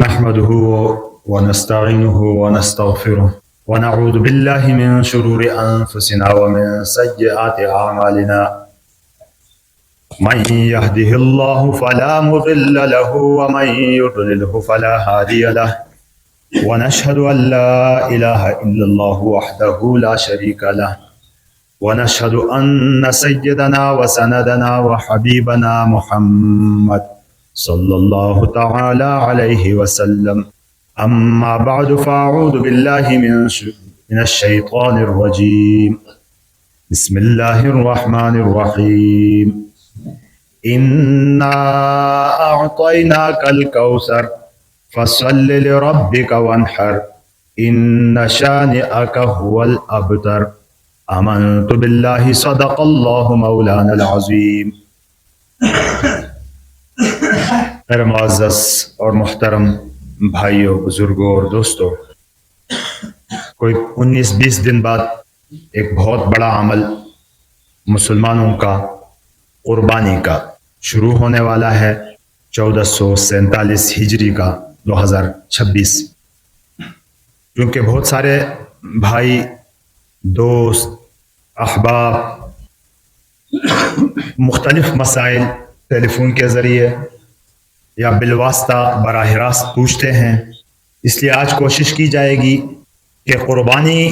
نحمده ونستعينه ونستغفره ونعوذ بالله من شرور أنفسنا ومن سيئات أعمالنا. من يهده الله فلا مضل له ومن يضلله فلا هادي له. ونشهد أن لا إله إلا الله وحده لا شريك له، ونشهد أن سيدنا وسندنا وحبيبنا محمد صلى الله تعالى عليه وسلم. أما بعد فأعوذ بالله من الشيطان الرجيم. بسم الله الرحمن الرحيم. إنا أعطيناك الكوثر فصل لربك وانحر إن شانئك هو الأبتر. آمنت بالله صدق الله مولانا العظيم. میرے معزز اور محترم بھائیوں، بزرگوں اور دوستوں، کوئی 19-20 دن بعد ایک بہت بڑا عمل مسلمانوں کا قربانی کا شروع ہونے والا ہے 1447 ہجری کا 2026. کیونکہ بہت سارے بھائی، دوست، احباب مختلف مسائل ٹیلی فون کے ذریعے یا بالواسطہ براہ راست پوچھتے ہیں، اس لیے آج کوشش کی جائے گی کہ قربانی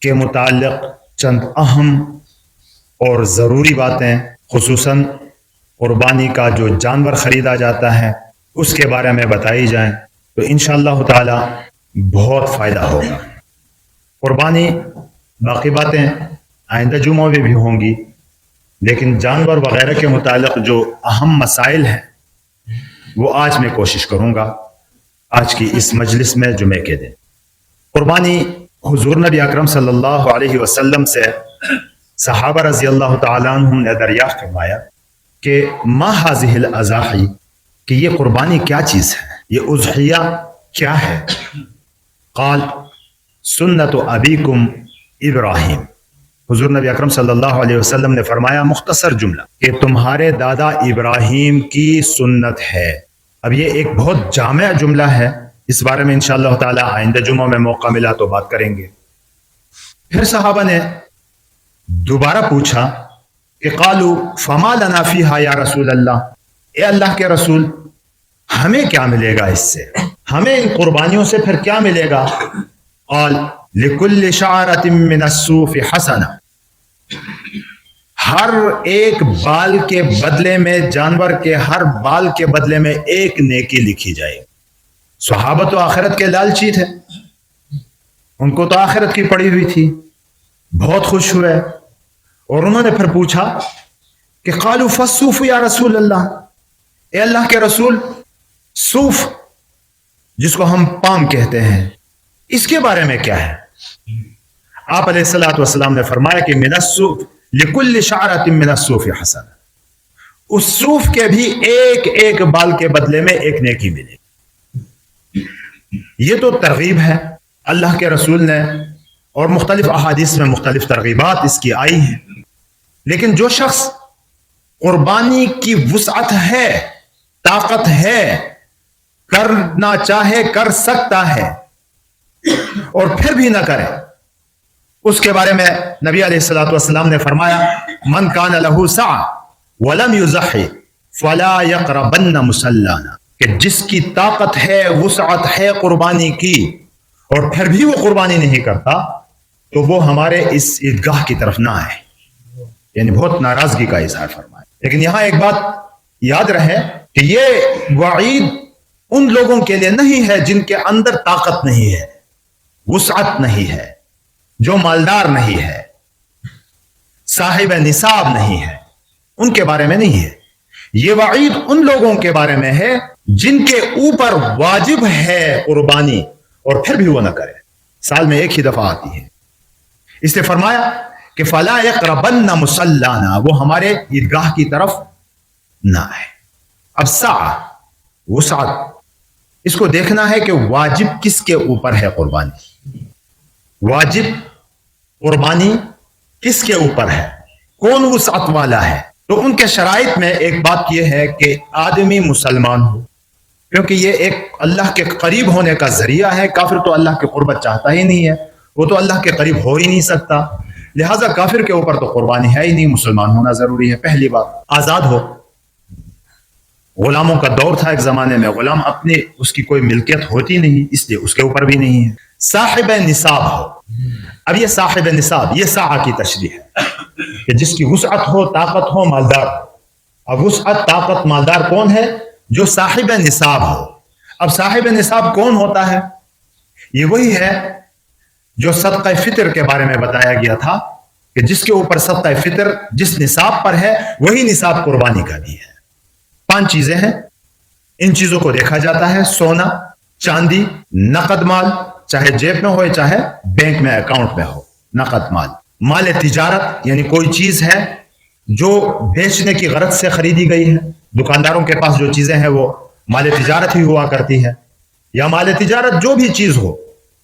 کے متعلق چند اہم اور ضروری باتیں، خصوصاً قربانی کا جو جانور خریدا جاتا ہے اس کے بارے میں بتائی جائیں تو انشاءاللہ تعالی بہت فائدہ ہوگا. قربانی، باقی باتیں آئندہ جمعوں میں بھی ہوں گی، لیکن جانور وغیرہ کے متعلق جو اہم مسائل ہیں وہ آج میں کوشش کروں گا آج کی اس مجلس میں جمعے کے دن. قربانی حضور نبی اکرم صلی اللہ علیہ وسلم سے صحابہ رضی اللہ تعالیٰ عنہم نے دریافت فرمایا کہ ما هذه الاضاحی، کہ یہ قربانی کیا چیز ہے، یہ اضحیہ کیا ہے؟ قال سنت ابیکم ابراہیم. حضور نبی اکرم صلی اللہ علیہ وسلم نے فرمایا مختصر جملہ کہ تمہارے دادا ابراہیم کی سنت ہے. اب یہ ایک بہت جامع جملہ ہے، اس بارے میں انشاءاللہ تعالی آئندہ جمعہ میں موقع ملا تو بات کریں گے. پھر صحابہ نے دوبارہ پوچھا کہ قالوا فما لنا فیہا یا رسول اللہ، اے اللہ کے رسول ہمیں کیا ملے گا اس سے، ہمیں ان قربانیوں سے پھر کیا ملے گا؟ قال لکل شعرۃ من الصوف حسنہ، ہر ایک بال کے بدلے میں، جانور کے ہر بال کے بدلے میں ایک نیکی لکھی جائے. صحابہ تو آخرت کے لالچی تھے، ان کو تو آخرت کی پڑی ہوئی تھی، بہت خوش ہوئے اور انہوں نے پھر پوچھا کہ قالوا فالصوف یا رسول اللہ، اے اللہ کے رسول صوف جس کو ہم پام کہتے ہیں اس کے بارے میں کیا ہے؟ آپ علیہ الصلوۃ والسلام نے فرمایا کہ من الصوف لکل شعرۃ من الصوف حسنہ، اس صوف کے بھی ایک ایک بال کے بدلے میں ایک نیکی ملے. یہ تو ترغیب ہے اللہ کے رسول نے، اور مختلف احادیث میں مختلف ترغیبات اس کی آئی ہیں. لیکن جو شخص قربانی کی وسعت ہے، طاقت ہے، کرنا چاہے کر سکتا ہے اور پھر بھی نہ کرے، اس کے بارے میں نبی علیہ الصلوۃ والسلام نے فرمایا من کان لہ سعی ولم یضحی فلا یقربن مصلانا، کہ جس کی طاقت ہے، وسعت ہے قربانی کی اور پھر بھی وہ قربانی نہیں کرتا تو وہ ہمارے اس عیدگاہ کی طرف نہ آئے. یعنی بہت ناراضگی کا اظہار فرمایا. لیکن یہاں ایک بات یاد رہے کہ یہ وعید ان لوگوں کے لیے نہیں ہے جن کے اندر طاقت نہیں ہے، وسعت نہیں ہے، جو مالدار نہیں ہے، صاحب نصاب نہیں ہے، ان کے بارے میں نہیں ہے. یہ وعید ان لوگوں کے بارے میں ہے جن کے اوپر واجب ہے قربانی اور پھر بھی وہ نہ کرے، سال میں ایک ہی دفعہ آتی ہے. اس نے فرمایا کہ فلا یقربن مصلانا، وہ ہمارے عیدگاہ کی طرف نہ آئے. اب سعی، وسعت، اس کو دیکھنا ہے کہ واجب کس کے اوپر ہے قربانی. واجب قربانی کس کے اوپر ہے، کون وسعت والا ہے؟ تو ان کے شرائط میں ایک بات یہ ہے کہ آدمی مسلمان ہو، کیونکہ یہ ایک اللہ کے قریب ہونے کا ذریعہ ہے. کافر تو اللہ کی قربت چاہتا ہی نہیں ہے, وہ تو اللہ کے قریب ہو ہی نہیں سکتا, لہٰذا کافر کے اوپر تو قربانی ہے ہی نہیں. مسلمان ہونا ضروری ہے. پہلی بات, آزاد ہو. غلاموں کا دور تھا ایک زمانے میں, غلام اپنے اس کی کوئی ملکیت ہوتی نہیں, اس لیے اس کے اوپر بھی نہیں ہے. صاحب نصاب ہو. اب یہ صاحب نصاب, یہ سعہ کی تشریح ہے کہ جس کی وسعت ہو, طاقت ہو, مالدار. اب وسعت, طاقت, مالدار کون ہے؟ جو صاحب نصاب ہو. اب صاحب نصاب کون ہوتا ہے؟ یہ وہی ہے جو صدقہ فطر کے بارے میں بتایا گیا تھا کہ جس کے اوپر صدقہ فطر جس نصاب پر ہے وہی نصاب قربانی کا بھی ہے. 5 چیزیں ہیں, ان چیزوں کو دیکھا جاتا ہے. سونا, چاندی, نقد مال, چاہے جیب میں ہو چاہے بینک میں اکاؤنٹ میں ہو, نقد مال. مال تجارت یعنی کوئی چیز ہے جو بیچنے کی غرض سے خریدی گئی ہے. دکانداروں کے پاس جو چیزیں ہیں وہ مال تجارت ہی ہوا کرتی ہے. یا مال تجارت جو بھی چیز ہو,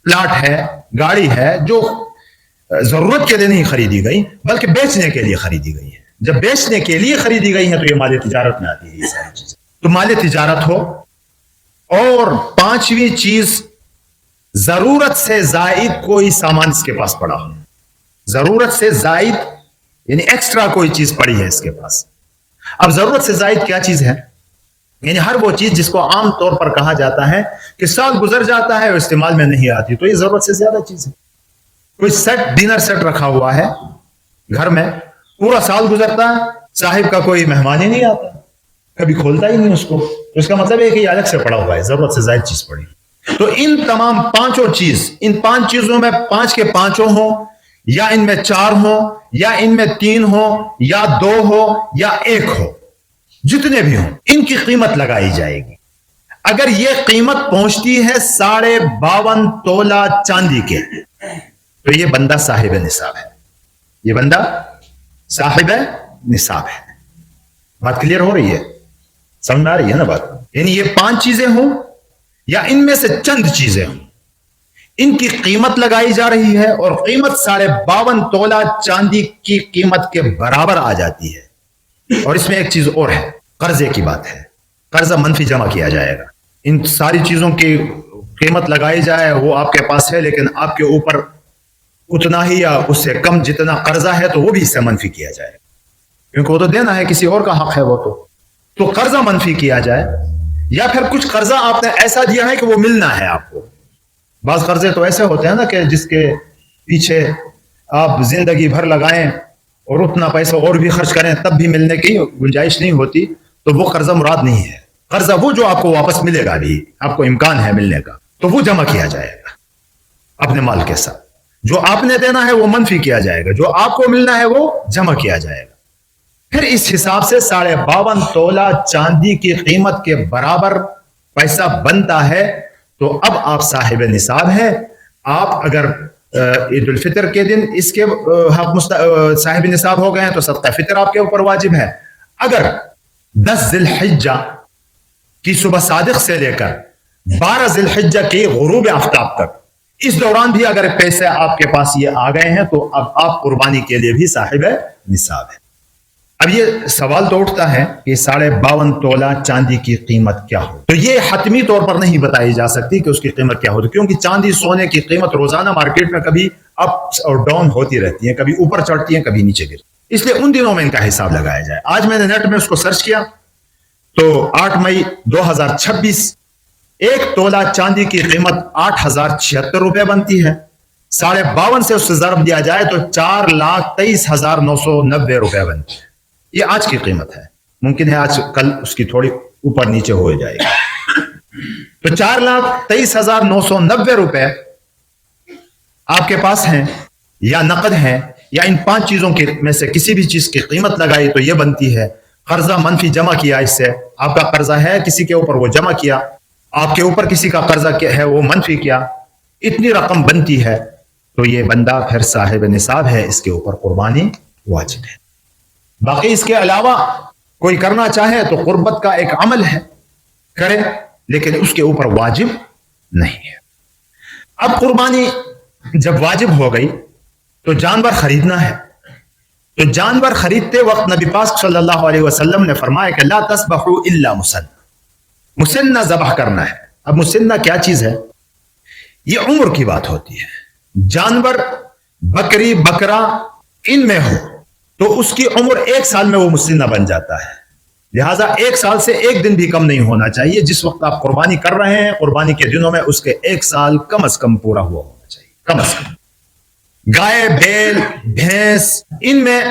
پلاٹ ہے, گاڑی ہے, جو ضرورت کے لیے نہیں خریدی گئی بلکہ بیچنے کے لیے خریدی گئی ہے. جب بیچنے کے لیے خریدی گئی ہے تو یہ مال تجارت میں آتی ہے. یہ ساری چیزیں تو مال تجارت ہو. اور 5ویں چیز, ضرورت سے زائد کوئی سامان اس کے پاس پڑا ہو. ضرورت سے زائد یعنی ایکسٹرا کوئی چیز پڑی ہے اس کے پاس. اب ضرورت سے زائد کیا چیز ہے؟ یعنی ہر وہ چیز جس کو عام طور پر کہا جاتا ہے کہ سال گزر جاتا ہے اور استعمال میں نہیں آتی, تو یہ ضرورت سے زیادہ چیز ہے. کوئی سیٹ, ڈنر سیٹ رکھا ہوا ہے گھر میں, پورا سال گزرتا ہے, صاحب کا کوئی مہمان ہی نہیں آتا, کبھی کھولتا ہی نہیں اس کو, تو اس کا مطلب ہے کہ یہ الگ سے پڑا ہوا ہے, ضرورت سے زائد چیز پڑی. تو ان تمام 5 چیز, ان 5 چیزوں میں 5 کے 5 ہوں, یا ان میں 4 ہوں, یا ان میں 3 ہوں, یا 2 ہو, یا 1 ہو, جتنے بھی ہوں ان کی قیمت لگائی جائے گی. اگر یہ قیمت پہنچتی ہے 52.5 تولہ چاندی کے, تو یہ بندہ صاحب نصاب ہے. یہ بندہ صاحب نصاب ہے. بات کلیئر ہو رہی ہے؟ سمجھ میں آ رہی ہے نا بات؟ یعنی یہ 5 چیزیں ہوں یا ان میں سے چند چیزیں ہوں, ان کی قیمت لگائی جا رہی ہے, اور قیمت 52.5 تولہ چاندی کی قیمت کے برابر آ جاتی ہے. اور اس میں ایک چیز اور ہے, قرضے کی بات ہے. قرضہ منفی جمع کیا جائے گا. ان ساری چیزوں کی قیمت لگائی جائے وہ آپ کے پاس ہے, لیکن آپ کے اوپر اتنا ہی یا اس سے کم جتنا قرضہ ہے تو وہ بھی اس سے منفی کیا جائے گا, کیونکہ وہ تو دینا ہے, کسی اور کا حق ہے وہ تو قرضہ منفی کیا جائے. یا پھر کچھ قرضہ آپ نے ایسا دیا ہے کہ وہ ملنا ہے آپ کو. بعض قرضے تو ایسے ہوتے ہیں نا کہ جس کے پیچھے آپ زندگی بھر لگائیں اور اتنا پیسہ اور بھی خرچ کریں تب بھی ملنے کی گنجائش نہیں ہوتی, تو وہ قرضہ مراد نہیں ہے. قرضہ وہ جو آپ کو واپس ملے گا, بھی آپ کو امکان ہے ملنے کا, تو وہ جمع کیا جائے گا اپنے مال کے ساتھ. جو آپ نے دینا ہے وہ منفی کیا جائے گا, جو آپ کو ملنا ہے وہ جمع کیا جائے گا. پھر اس حساب سے 52.5 تولہ چاندی کی قیمت کے برابر پیسہ بنتا ہے, تو اب آپ صاحب نصاب ہیں. آپ اگر عید الفطر کے دن اس کے حق صاحب نصاب ہو گئے ہیں تو صدقہ فطر آپ کے اوپر واجب ہے. اگر 10 ذی الحجہ کی صبح صادق سے لے کر 12 ذی الحجہ کی غروب آفتاب تک, اس دوران بھی اگر پیسے آپ کے پاس یہ آ گئے ہیں تو اب آپ قربانی کے لیے بھی صاحب نصاب ہیں. اب یہ سوال تو اٹھتا ہے کہ 52.5 تولہ چاندی کی قیمت کیا ہو. تو یہ حتمی طور پر نہیں بتائی جا سکتی کہ اس کی قیمت کیا ہو, کیونکہ چاندی سونے کی قیمت روزانہ مارکیٹ میں کبھی اپ اور ڈاؤن ہوتی رہتی ہے, کبھی اوپر چڑھتی ہیں کبھی نیچے گرتی. اس لیے ان دنوں میں ان کا حساب لگایا جائے. آج میں نے نیٹ میں اس کو سرچ کیا تو 8 مئی 2026 1 تولہ چاندی کی قیمت 8,076 روپے بنتی ہے. 52.5 سے اس سے ضرب دیا جائے تو 4,23,990 روپے بنتی ہے. یہ آج کی قیمت ہے, ممکن ہے آج کل اس کی تھوڑی اوپر نیچے ہو جائے گی. تو 4,23,990 روپے آپ کے پاس ہیں یا نقد ہیں, یا ان 5 چیزوں کی میں سے کسی بھی چیز کی قیمت لگائی تو یہ بنتی ہے. قرضہ منفی جمع کیا, اس سے آپ کا قرضہ ہے کسی کے اوپر وہ جمع کیا, آپ کے اوپر کسی کا قرضہ ہے وہ منفی کیا, اتنی رقم بنتی ہے, تو یہ بندہ پھر صاحب نصاب ہے, اس کے اوپر قربانی واجب ہے. باقی اس کے علاوہ کوئی کرنا چاہے تو قربت کا ایک عمل ہے, کرے, لیکن اس کے اوپر واجب نہیں ہے. اب قربانی جب واجب ہو گئی تو جانور خریدنا ہے. تو جانور خریدتے وقت نبی پاک صلی اللہ علیہ وسلم نے فرمایا کہ لا تذبحوا الا مسنّ, مسنہ ذبح کرنا ہے. اب مسنہ کیا چیز ہے؟ یہ عمر کی بات ہوتی ہے. جانور بکری بکرا ان میں ہو تو اس کی عمر 1 سال میں وہ مسنہ بن جاتا ہے. لہذا 1 سال سے 1 دن بھی کم نہیں ہونا چاہیے. جس وقت آپ قربانی کر رہے ہیں قربانی کے دنوں میں اس کے 1 سال کم از کم پورا ہوا ہونا چاہیے. کم از کم گائے بیل بھینس ان میں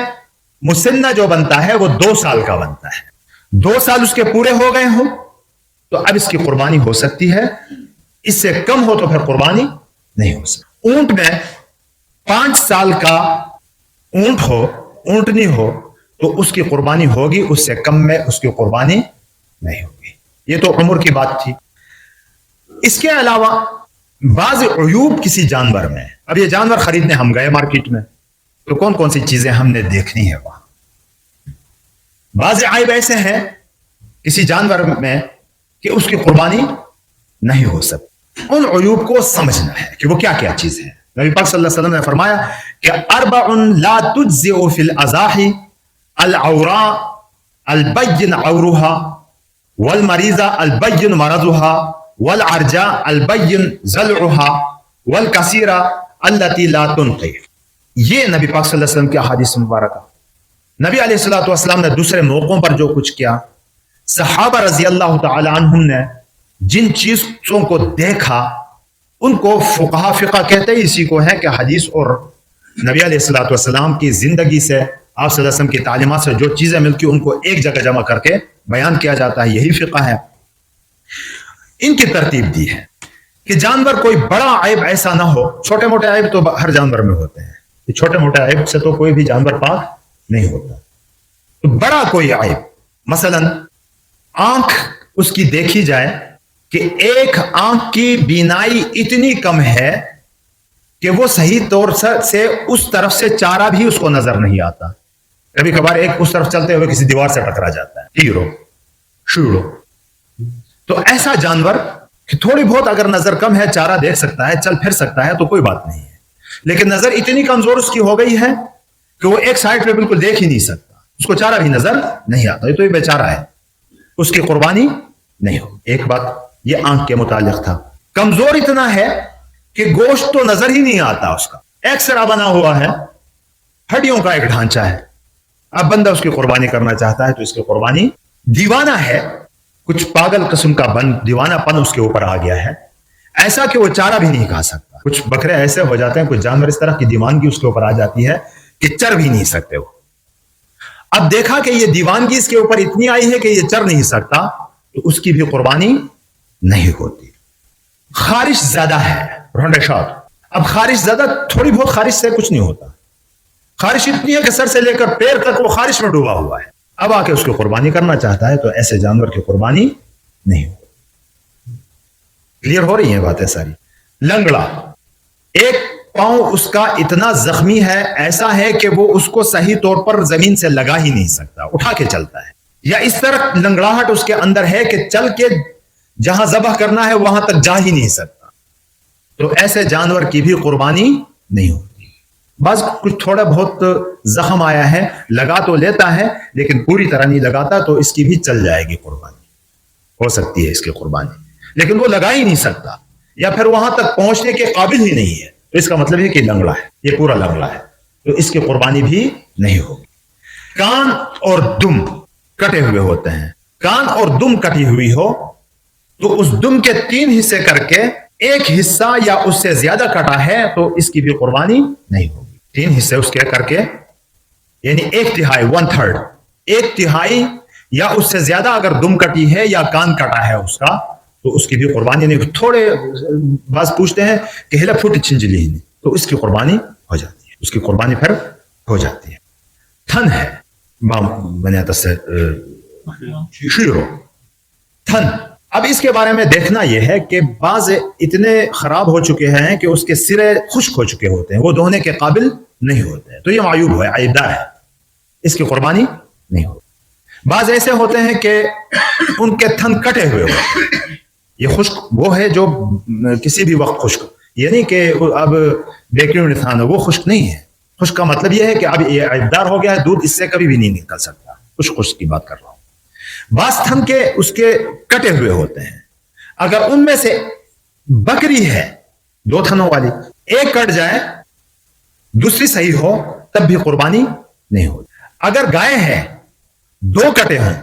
مسنہ جو بنتا ہے وہ 2 سال کا بنتا ہے. 2 سال اس کے پورے ہو گئے ہوں تو اب اس کی قربانی ہو سکتی ہے. اس سے کم ہو تو پھر قربانی نہیں ہو سکتی. اونٹ میں 5 سال کا اونٹ ہو اونٹنی ہو تو اس کی قربانی ہوگی. اس سے کم میں اس کی قربانی نہیں ہوگی. یہ تو عمر کی بات تھی. اس کے علاوہ بعض عیوب کسی جانور میں. اب یہ جانور خریدنے ہم گئے مارکیٹ میں تو کون کون سی چیزیں ہم نے دیکھنی ہے وہاں. بعض عیب ایسے ہیں کسی جانور میں کہ اس کی قربانی نہیں ہو سکتی. ان عیوب کو سمجھنا ہے کہ وہ کیا کیا چیز ہے. نبی پاک صلی اللہ علیہ وسلم نے فرمایا کہ 4 لا تجزئ فی الاضاحی العوراء البین عورها والمریضہ البین مرضها والعرجاء البین ضلعها والکثیرہ التي لا تنقی. یہ نبی پاک صلی اللہ علیہ وسلم کی احادیث مبارکہ. نبی علیہ الصلوۃ والسلام نے دوسرے موقعوں پر جو کچھ کیا, صحابہ رضی اللہ تعالی عنہم نے جن چیزوں کو دیکھا ان کو فقہا فقہ کہتے ہی اسی کو ہے کہ حدیث اور نبی علیہ الصلوۃ والسلام کی زندگی سے آپ صلی اللہ علیہ وسلم کی تعلیمات سے جو چیزیں ملتی ان کو ایک جگہ جمع کر کے بیان کیا جاتا ہے. یہی فقہ ہے. ان کی ترتیب دی ہے کہ جانور کوئی بڑا عیب ایسا نہ ہو. چھوٹے موٹے عیب تو ہر جانور میں ہوتے ہیں. چھوٹے موٹے عیب سے تو کوئی بھی جانور پاک نہیں ہوتا. تو بڑا کوئی عیب مثلا آنکھ اس کی دیکھی جائے کہ ایک آنکھ کی بینائی اتنی کم ہے کہ وہ صحیح طور سے اس طرف سے چارہ بھی اس کو نظر نہیں آتا. کبھی کبھار ایک اس طرف چلتے ہوئے کسی دیوار سے ٹکرا جاتا ہے, ٹیرو شوڑو. تو ایسا جانور کہ تھوڑی بہت اگر نظر کم ہے چارہ دیکھ سکتا ہے چل پھر سکتا ہے تو کوئی بات نہیں ہے. لیکن نظر اتنی کمزور اس کی ہو گئی ہے کہ وہ ایک سائڈ پہ بالکل دیکھ ہی نہیں سکتا, اس کو چارہ بھی نظر نہیں آتا, تو یہ بیچارہ ہے, اس کی قربانی نہیں ہو. ایک بات یہ آنکھ کے متعلق تھا. کمزور اتنا ہے کہ گوشت تو نظر ہی نہیں آتا, اس کا ایک سرا بنا ہوا ہے, ہڈیوں کا ایک ڈھانچہ ہے. اب بندہ اس کی قربانی کرنا چاہتا ہے تو اس کی قربانی. دیوانہ ہے, کچھ پاگل قسم کا دیوانہ پن اس کے اوپر آ گیا ہے, ایسا کہ وہ چارہ بھی نہیں کھا سکتا. کچھ بکرے ایسے ہو جاتے ہیں, کچھ جانور اس طرح کی دیوانگی اس کے اوپر آ جاتی ہے کہ چر بھی نہیں سکتے وہ. اب دیکھا کہ یہ دیوانگی اس کے اوپر اتنی آئی ہے کہ یہ چر نہیں سکتا تو اس کی بھی قربانی نہیں ہوتی. خارش زیادہ ہے, رونڈے شاٹ. اب خارش زیادہ, تھوڑی بہت خارش سے کچھ نہیں ہوتا. خارش اتنی ہے کہ سر سے لے کر پیر تک وہ خارش میں ڈوبا ہوا ہے. اب آ کے اس کی قربانی کرنا چاہتا ہے تو ایسے جانور کی قربانی نہیں ہوتی. کلیئر ہو رہی ہیں باتیں ساری. لنگڑا, ایک پاؤں اس کا اتنا زخمی ہے, ایسا ہے کہ وہ اس کو صحیح طور پر زمین سے لگا ہی نہیں سکتا, اٹھا کے چلتا ہے. یا اس طرح لنگڑاہٹ اس کے اندر ہے کہ چل کے جہاں ذبح کرنا ہے وہاں تک جا ہی نہیں سکتا, تو ایسے جانور کی بھی قربانی نہیں ہوتی. بس کچھ تھوڑا بہت زخم آیا ہے, لگا تو لیتا ہے لیکن پوری طرح نہیں لگاتا, تو اس کی بھی چل جائے گی قربانی, ہو سکتی ہے اس کی قربانی. لیکن وہ لگا ہی نہیں سکتا یا پھر وہاں تک پہنچنے کے قابل ہی نہیں ہے, تو اس کا مطلب ہے کہ لنگڑا ہے, یہ پورا لنگڑا ہے, تو اس کی قربانی بھی نہیں ہوگی. کان اور دم کٹے ہوئے ہوتے ہیں. کان اور دم کٹی ہوئی ہو تو اس دم کے 3 حصے کر کے ایک حصہ یا اس سے زیادہ کٹا ہے تو اس کی بھی قربانی نہیں ہوگی. 3 حصے اس کے کر کے یعنی 1/3 1/3 1/3 یا اس سے زیادہ اگر دم کٹی ہے یا کان کٹا ہے اس کا تو اس کی بھی قربانی نہیں. تھوڑے بعض پوچھتے ہیں کہ ہلا پھوٹ چھنجلی ہی نہیں, تو اس کی قربانی ہو جاتی ہے, اس کی قربانی پھر ہو جاتی ہے. تھن ہے بنیاد سے شیرو تھن. اب اس کے بارے میں دیکھنا یہ ہے کہ بعض اتنے خراب ہو چکے ہیں کہ اس کے سرے خشک ہو چکے ہوتے ہیں, وہ دھونے کے قابل نہیں ہوتے ہیں, تو یہ معیوب ہے, عیبدار ہے, اس کی قربانی نہیں ہوتی. بعض ایسے ہوتے ہیں کہ ان کے تھن کٹے ہوئے ہوتے ہیں, یہ خشک وہ ہے جو کسی بھی وقت خشک, یہ نہیں کہ اب بیکری تھان وہ خشک نہیں ہے. خشک کا مطلب یہ ہے کہ اب یہ عیبدار ہو گیا ہے, دودھ اس سے کبھی بھی نہیں نکل سکتا, خشک کی بات کر رہا ہوں. بعض تھن کے اس کے کٹے ہوئے ہوتے ہیں. اگر ان میں سے بکری ہے 2 تھنوں والی، ایک کٹ جائے دوسری صحیح ہو تب بھی قربانی نہیں ہوتی. اگر گائے ہے 2 کٹے ہوں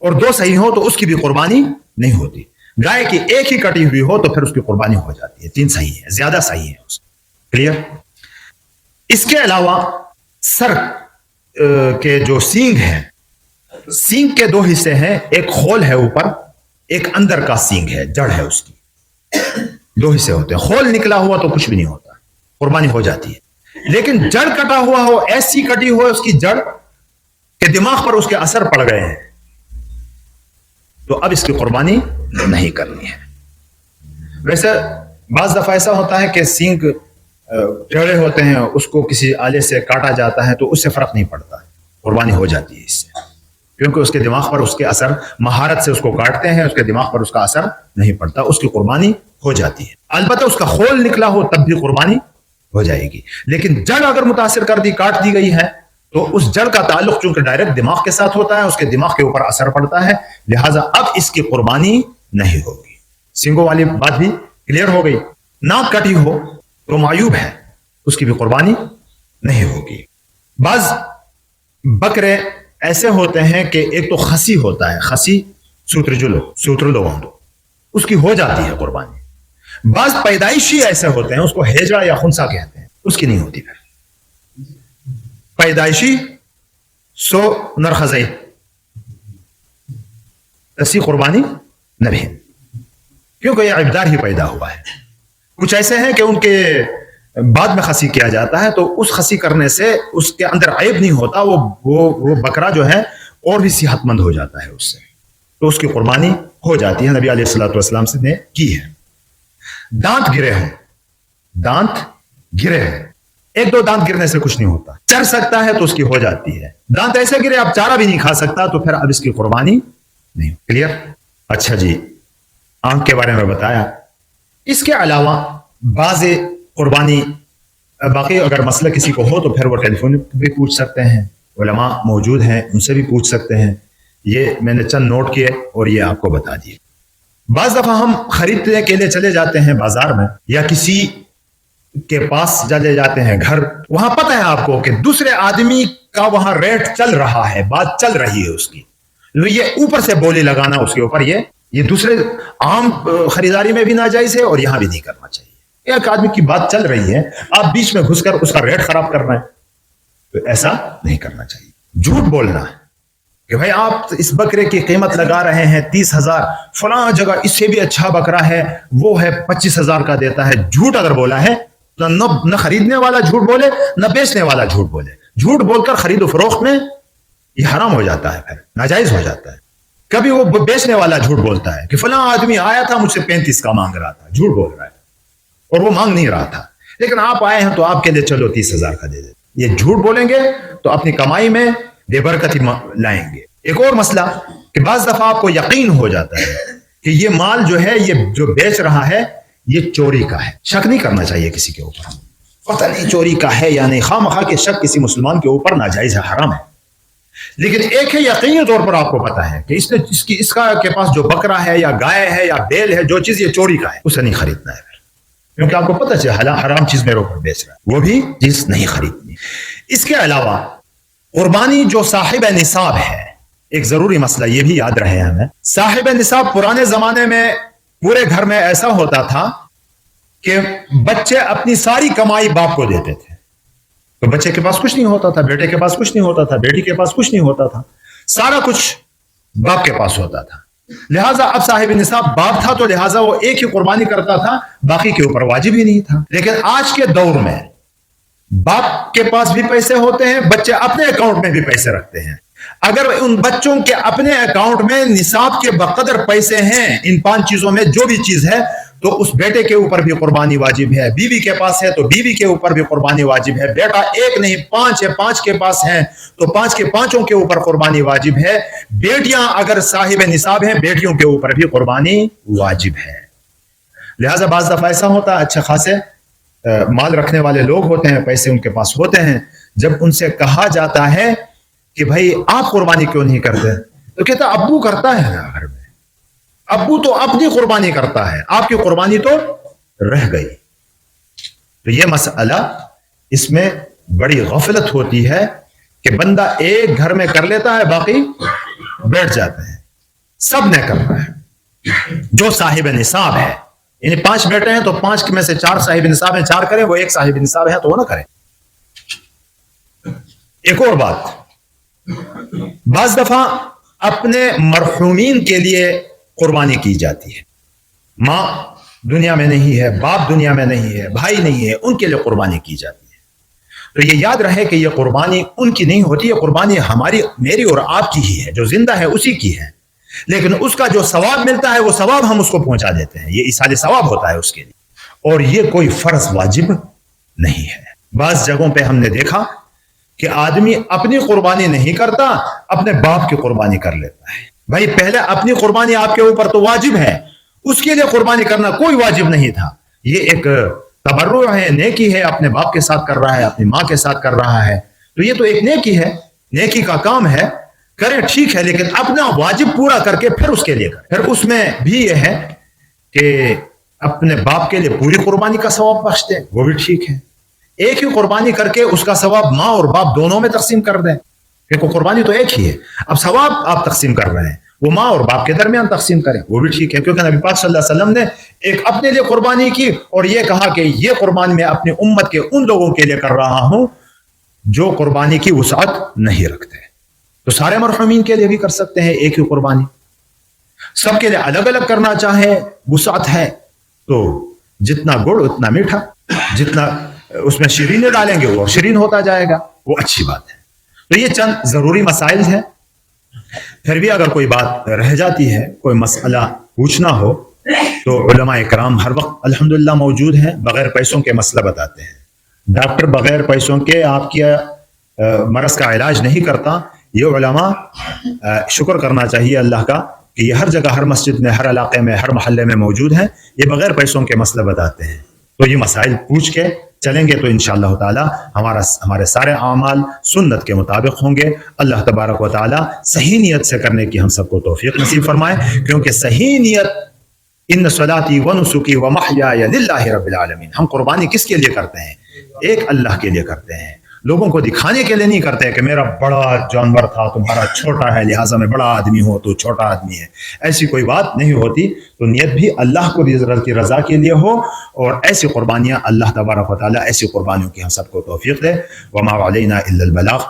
اور 2 صحیح ہو تو اس کی بھی قربانی نہیں ہوتی. گائے کی ایک ہی کٹی ہوئی ہو تو پھر اس کی قربانی ہو جاتی ہے. 3 صحیح ہے، زیادہ صحیح ہے اس. کلیئر؟ اس کے علاوہ سر کے جو سینگ ہے، سینگ کے 2 حصے ہیں، ایک خول ہے اوپر، ایک اندر کا سینگ ہے، جڑ ہے اس کی. 2 حصے ہوتے ہیں. خول نکلا ہوا تو کچھ بھی نہیں ہوتا، قربانی ہو جاتی ہے. لیکن جڑ کٹا ہوا ہو، ایسی کٹی ہو اس کی جڑ کہ دماغ پر اس کے اثر پڑ گئے ہیں، تو اب اس کی قربانی نہیں کرنی ہے. ویسے بعض دفعہ ایسا ہوتا ہے کہ سینگ ٹیڑھے ہوتے ہیں، اس کو کسی آلے سے کاٹا جاتا ہے تو اس سے فرق نہیں پڑتا، قربانی ہو جاتی ہے اس سے، کیونکہ اس کے دماغ پر اس کے اثر، مہارت سے اس کو کاٹتے ہیں، اس کے دماغ پر اس کا اثر نہیں پڑتا، اس کی قربانی ہو جاتی ہے. البتہ اس کا خول نکلا ہو تب بھی قربانی ہو جائے گی. لیکن جڑ اگر متاثر کر دی، کاٹ دی گئی ہے، تو اس جڑ کا تعلق چونکہ ڈائریکٹ دماغ کے ساتھ ہوتا ہے، اس کے دماغ کے اوپر اثر پڑتا ہے، لہٰذا اب اس کی قربانی نہیں ہوگی. سنگوں والی بات بھی کلیئر ہو گئی. ناک کٹی ہو تو معیوب ہے، اس کی بھی قربانی نہیں ہوگی. بعض بکرے ایسے ہوتے ہیں کہ ایک تو خسی ہوتا ہے، خسی سوترلو اس کی ہو جاتی ہے قربانی. بعض پیدائشی ایسے ہوتے ہیں، اس کو ہیجڑا یا خنسا کہتے ہیں، اس کی نہیں ہوتی. پھر پیدائشی سو نرخزئی ایسی قربانی نہیں، کیونکہ یہ عیبدار ہی پیدا ہوا ہے. کچھ ایسے ہیں کہ ان کے بعد میں خسی کیا جاتا ہے، تو اس خسی کرنے سے اس کے اندر عیب نہیں ہوتا، وہ بکرا جو ہے اور بھی صحت مند ہو جاتا ہے اس سے، تو اس کی قربانی ہو جاتی ہے. نبی علیہ الصلوۃ والسلام سے نے کی ہے. دانت گرے ہوں، دانت گرے ہیں، 1-2 دانت گرنے سے کچھ نہیں ہوتا، چر سکتا ہے تو اس کی ہو جاتی ہے. دانت ایسے گرے اب چارہ بھی نہیں کھا سکتا تو پھر اب اس کی قربانی نہیں. کلیئر؟ اچھا جی، آنکھ کے بارے میں بتایا. اس کے علاوہ بعض قربانی باقی اگر مسئلہ کسی کو ہو تو پھر وہ ٹیلی فون بھی پوچھ سکتے ہیں، علماء موجود ہیں ان سے بھی پوچھ سکتے ہیں. یہ میں نے چند نوٹ کیے اور یہ آپ کو بتا دیے. بعض دفعہ ہم خریدنے کے لیے چلے جاتے ہیں بازار میں، یا کسی کے پاس چلے جاتے ہیں گھر، وہاں پتہ ہے آپ کو کہ دوسرے آدمی کا وہاں ریٹ چل رہا ہے، بات چل رہی ہے اس کی، یہ اوپر سے بولی لگانا اس کے اوپر، یہ دوسرے عام خریداری میں بھی ناجائز ہے اور یہاں بھی نہیں کرنا چاہیے. ایک آدمی کی بات چل رہی ہے، آپ بیچ میں گھس کر اس کا ریٹ خراب کر رہے ہیں، تو ایسا نہیں کرنا چاہیے. جھوٹ بولنا ہے کہ بھائی آپ اس بکرے کی قیمت لگا رہے ہیں 30,000، فلاں جگہ اس سے بھی اچھا بکرا ہے، وہ ہے 25,000 کا دیتا ہے. جھوٹ اگر بولا ہے تو نہ خریدنے والا جھوٹ بولے نہ بیچنے والا جھوٹ بولے. جھوٹ بول کر خرید و فروخت میں یہ حرام ہو جاتا ہے، پھر ناجائز ہو جاتا ہے. کبھی وہ بیچنے والا جھوٹ بولتا ہے کہ فلاں آدمی آیا تھا مجھ سے 35 کا مانگ رہا تھا، جھوٹ بول رہا ہے اور وہ مانگ نہیں رہا تھا، لیکن آپ آئے ہیں تو آپ کے لیے چلو 30,000 کا دے دے. یہ جھوٹ بولیں گے تو اپنی کمائی میں بے برکتی لائیں گے. ایک اور مسئلہ کہ بعض دفعہ آپ کو یقین ہو جاتا ہے کہ یہ مال جو ہے، یہ جو بیچ رہا ہے یہ چوری کا ہے. شک نہیں کرنا چاہیے کسی کے اوپر، پتہ نہیں چوری کا ہے یا نہیں. خواہ مخواہ کے شک کسی مسلمان کے اوپر ناجائز ہے، حرام ہے. لیکن ایک ہے یقینی طور پر آپ کو پتا ہے کہ اس کا کے پاس جو بکرا ہے یا گائے ہے یا بیل ہے، جو چیز یہ چوری کا ہے، اسے نہیں خریدنا ہے، کیونکہ آپ کو پتہ چلے حرام چیز میرے اوپر بیچ رہا ہے، وہ بھی چیز نہیں خریدنی. اس کے علاوہ قربانی جو صاحب نصاب ہے، ایک ضروری مسئلہ یہ بھی یاد رہے ہمیں. صاحب نصاب پرانے زمانے میں پورے گھر میں ایسا ہوتا تھا کہ بچے اپنی ساری کمائی باپ کو دیتے تھے، تو بچے کے پاس کچھ نہیں ہوتا تھا، بیٹے کے پاس کچھ نہیں ہوتا تھا، بیٹی کے پاس کچھ نہیں ہوتا تھا، سارا کچھ باپ کے پاس ہوتا تھا. لہٰذا اب صاحب نصاب باپ تھا تو لہٰذا وہ ایک ہی قربانی کرتا تھا، باقی کے اوپر واجب ہی نہیں تھا. لیکن آج کے دور میں باپ کے پاس بھی پیسے ہوتے ہیں، بچے اپنے اکاؤنٹ میں بھی پیسے رکھتے ہیں. اگر ان بچوں کے اپنے اکاؤنٹ میں نصاب کے بقدر پیسے ہیں، ان 5 چیزوں میں جو بھی چیز ہے، تو اس بیٹے کے اوپر بھی قربانی واجب ہے. بیوی کے پاس ہے تو بیوی کے اوپر بھی قربانی واجب ہے. بیٹا 1 نہیں 5 ہے، 5 کے پاس ہیں تو 5 کے 5 کے اوپر قربانی واجب ہے. بیٹیاں اگر صاحب نصاب ہیں، بیٹیوں کے اوپر بھی قربانی واجب ہے. لہٰذا بعض دفعہ ایسا ہوتا ہے، اچھے خاصے مال رکھنے والے لوگ ہوتے ہیں، پیسے ان کے پاس ہوتے ہیں، جب ان سے کہا جاتا ہے کہ بھائی آپ قربانی کیوں نہیں کرتے، تو کہتا ابو کرتا ہے نا گھر میں، ابو تو اپنی قربانی کرتا ہے، آپ کی قربانی تو رہ گئی۔ تو یہ مسئلہ، اس میں بڑی غفلت ہوتی ہے کہ بندہ ایک گھر میں کر لیتا ہے، باقی بیٹھ جاتے ہیں، سب نے کرنا ہے جو صاحب نصاب ہے، یعنی 5 بیٹے ہیں تو 5 میں سے 4 صاحب نصاب ہیں، 4 کریں، وہ 1 صاحب نصاب ہے تو وہ نہ کریں۔ ایک اور بات، بعض دفعہ اپنے مرحومین کے لیے قربانی کی جاتی ہے، ماں دنیا میں نہیں ہے، باپ دنیا میں نہیں ہے، بھائی نہیں ہے، ان کے لیے قربانی کی جاتی ہے۔ تو یہ یاد رہے کہ یہ قربانی ان کی نہیں ہوتی، یہ قربانی ہماری، میری اور آپ کی ہی ہے، جو زندہ ہے اسی کی ہے، لیکن اس کا جو ثواب ملتا ہے وہ ثواب ہم اس کو پہنچا دیتے ہیں، یہ ایصال ثواب ہوتا ہے اس کے لیے، اور یہ کوئی فرض واجب نہیں ہے۔ بعض جگہوں پہ ہم نے دیکھا کہ آدمی اپنی قربانی نہیں کرتا، اپنے باپ کی قربانی کر لیتا ہے۔ بھائی پہلے اپنی قربانی آپ کے اوپر تو واجب ہے، اس کے لیے قربانی کرنا کوئی واجب نہیں تھا، یہ ایک تبرع ہے، نیکی ہے، اپنے باپ کے ساتھ کر رہا ہے، اپنی ماں کے ساتھ کر رہا ہے، تو یہ تو ایک نیکی ہے، نیکی کا کام ہے، کرے ٹھیک ہے، لیکن اپنا واجب پورا کر کے پھر اس کے لیے کرے۔ پھر اس میں بھی یہ ہے کہ اپنے باپ کے لیے پوری قربانی کا ثواب بخش دیں، وہ بھی ٹھیک ہے، ایک ہی قربانی کر کے اس کا ثواب ماں اور باپ دونوں میں تقسیم کر دیں، کیونکہ قربانی تو ایک ہی ہے، اب ثواب آپ تقسیم کر رہے ہیں، وہ ماں اور باپ کے درمیان تقسیم کریں، وہ بھی ٹھیک ہے، کیونکہ نبی پاک صلی اللہ علیہ وسلم نے ایک اپنے لیے قربانی کی اور یہ کہا کہ یہ قربانی میں اپنی امت کے ان لوگوں کے لیے کر رہا ہوں جو قربانی کی وسعت نہیں رکھتے۔ تو سارے مرحومین کے لیے بھی کر سکتے ہیں ایک ہی قربانی، سب کے لیے الگ الگ کرنا چاہے وسعت ہے تو جتنا گڑ اتنا میٹھا، جتنا اس میں شیرین ڈالیں گے وہ شیرین ہوتا جائے گا، وہ اچھی بات ہے۔ تو یہ چند ضروری مسائل ہیں، پھر بھی اگر کوئی بات رہ جاتی ہے، کوئی مسئلہ پوچھنا ہو تو علماء کرام ہر وقت الحمدللہ موجود ہیں، بغیر پیسوں کے مسئلہ بتاتے ہیں، ڈاکٹر بغیر پیسوں کے آپ کی مرض کا علاج نہیں کرتا، یہ علماء شکر کرنا چاہیے اللہ کا کہ یہ ہر جگہ، ہر مسجد میں، ہر علاقے میں، ہر محلے میں موجود ہیں، یہ بغیر پیسوں کے مسئلہ بتاتے ہیں۔ تو یہ مسائل پوچھ کے چلیں گے تو انشاءاللہ تعالی ہمارے سارے اعمال سنت کے مطابق ہوں گے۔ اللہ تبارک و تعالی صحیح نیت سے کرنے کی ہم سب کو توفیق نصیب فرمائے، کیونکہ صحیح نیت، ان صلاتی و نسکی و محیای للہ رب العالمین، ہم قربانی کس کے لیے کرتے ہیں؟ ایک اللہ کے لیے کرتے ہیں، لوگوں کو دکھانے کے لیے نہیں کرتے کہ میرا بڑا جانور تھا، تمہارا چھوٹا ہے، لہٰذا میں بڑا آدمی ہوں تو چھوٹا آدمی ہے، ایسی کوئی بات نہیں ہوتی۔ تو نیت بھی اللہ کو کی رضا کے لیے ہو، اور ایسی قربانیاں اللہ تبارک و تعالیٰ ایسی قربانیوں کی ہم سب کو توفیق دے۔ وما علینا الا البلاغ۔